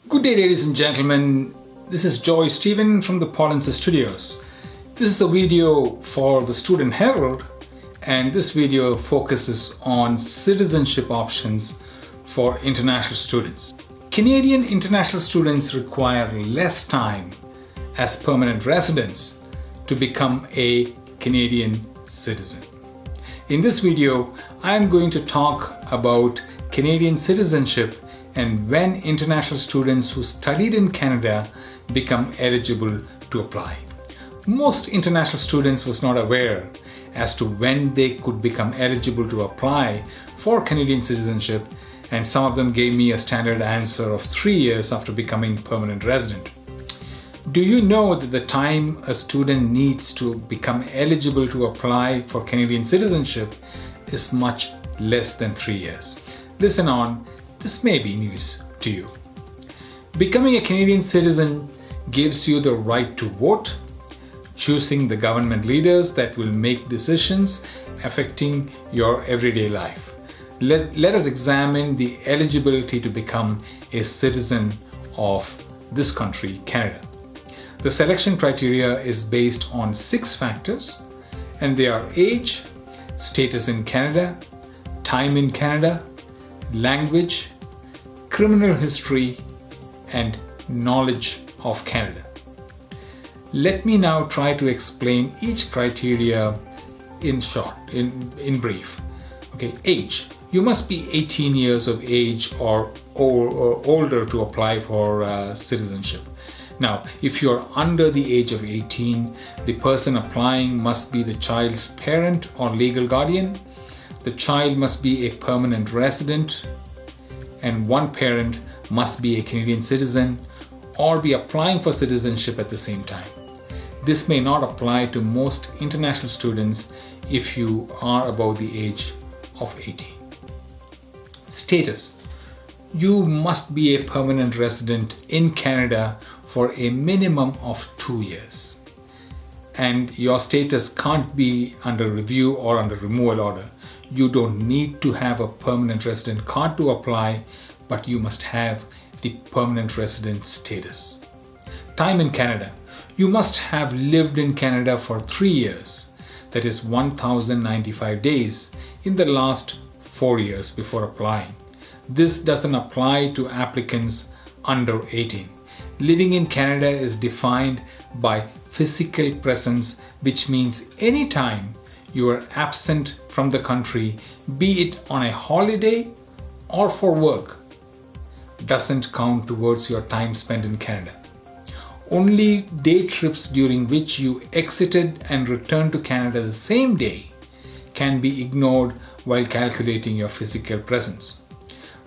Good day, ladies and gentlemen. This is Joy Stephen from the Pollens Studios. This is a video for the Student Herald, and this video focuses on citizenship options for international students. Canadian international students require less time as permanent residents to become a Canadian citizen. In this video, I am going to talk about Canadian citizenship and when international students who studied in Canada become eligible to apply. Most international students was not aware as to when they could become eligible to apply for Canadian citizenship, and some of them gave me a standard answer of 3 years after becoming permanent resident. Do you know that the time a student needs to become eligible to apply for Canadian citizenship is much less than 3 years? Listen on. This may be news to you. Becoming a Canadian citizen gives you the right to vote, choosing the government leaders that will make decisions affecting your everyday life. Let us examine the eligibility to become a citizen of this country, Canada. The selection criteria is based on 6 factors, and they are age, status in Canada, time in Canada, language, criminal history, and knowledge of Canada. Let me now try to explain each criteria in short, in brief. Okay, age. You must be 18 years of age or older to apply for citizenship. Now, if you are under the age of 18, the person applying must be the child's parent or legal guardian. The child must be a permanent resident, and one parent must be a Canadian citizen or be applying for citizenship at the same time. This may not apply to most international students if you are above the age of 18. Status. You must be a permanent resident in Canada for a minimum of 2 years. And your status can't be under review or under removal order. You don't need to have a permanent resident card to apply, but you must have the permanent resident status. Time in Canada. You must have lived in Canada for 3 years, that is 1,095 days, in the last 4 years before applying. This doesn't apply to applicants under 18. Living in Canada is defined by physical presence, which means any time you are absent from the country, be it on a holiday or for work, doesn't count towards your time spent in Canada. Only day trips during which you exited and returned to Canada the same day can be ignored while calculating your physical presence.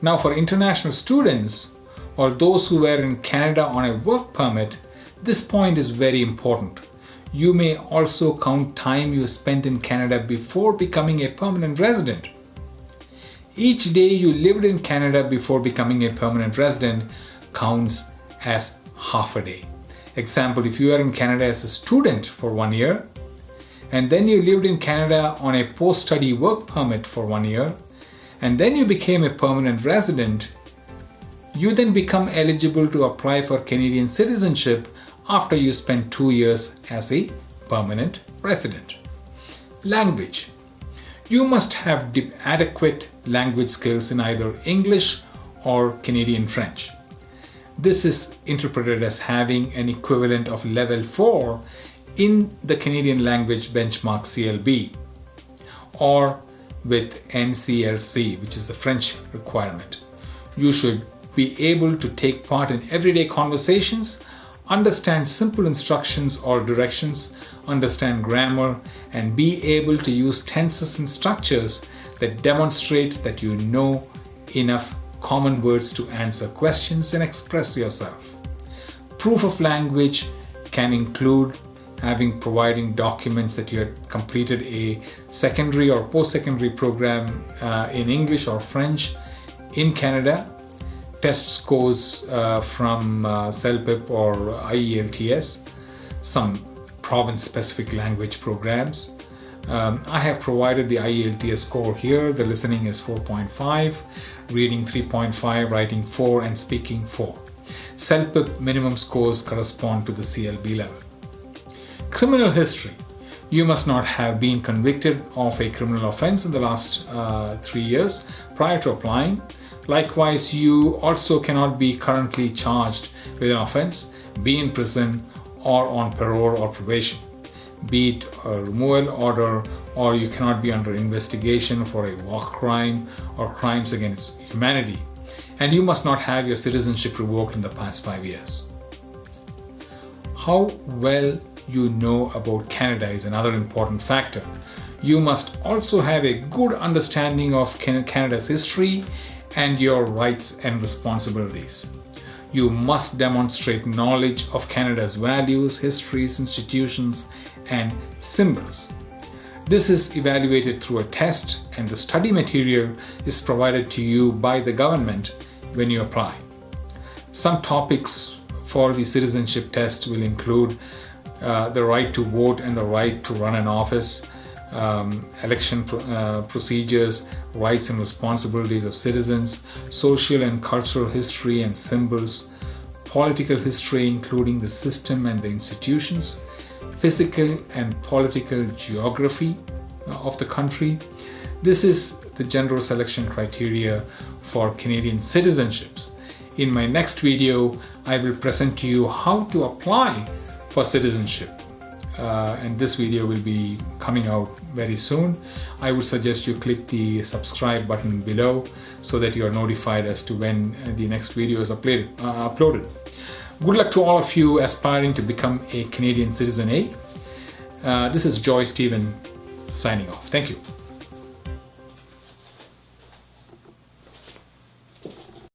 Now, for international students or those who were in Canada on a work permit, this point is very important. You may also count time you spent in Canada before becoming a permanent resident. Each day you lived in Canada before becoming a permanent resident counts as half a day. Example, if you are in Canada as a student for 1 year, and then you lived in Canada on a post-study work permit for 1 year, and then you became a permanent resident, you then become eligible to apply for Canadian citizenship after you spend 2 years as a permanent resident. Language. You must have adequate language skills in either English or Canadian French. This is interpreted as having an equivalent of level 4 in the Canadian language benchmark CLB, or with NCLC, which is the French requirement. You should be able to take part in everyday conversations, understand simple instructions or directions, understand grammar, and be able to use tenses and structures that demonstrate that you know enough common words to answer questions and express yourself. Proof of language can include providing documents that you had completed a secondary or post-secondary program in English or French in Canada, test scores from CELPIP or IELTS, some province-specific language programs. I have provided the IELTS score here. The listening is 4.5, reading 3.5, writing 4, and speaking 4. CELPIP minimum scores correspond to the CLB level. Criminal history. You must not have been convicted of a criminal offense in the last 3 years prior to applying. Likewise, you also cannot be currently charged with an offense, be in prison or on parole or probation, be it a removal order, or you cannot be under investigation for a war crime or crimes against humanity. And you must not have your citizenship revoked in the past 5 years. How well you know about Canada is another important factor. You must also have a good understanding of Canada's history and your rights and responsibilities. You must demonstrate knowledge of Canada's values, histories, institutions, and symbols. This is evaluated through a test, and the study material is provided to you by the government when you apply. Some topics for the citizenship test will include the right to vote and the right to run an office, election procedures, rights and responsibilities of citizens, social and cultural history and symbols, political history including the system and the institutions, physical and political geography of the country. This is the general selection criteria for Canadian citizenships. In my next video, I will present to you how to apply for citizenship. And this video will be coming out very soon. I would suggest you click the subscribe button below so that you are notified as to when the next video is uploaded. Good luck to all of you aspiring to become a Canadian Citizen A. This is Joy Stephen signing off. Thank you.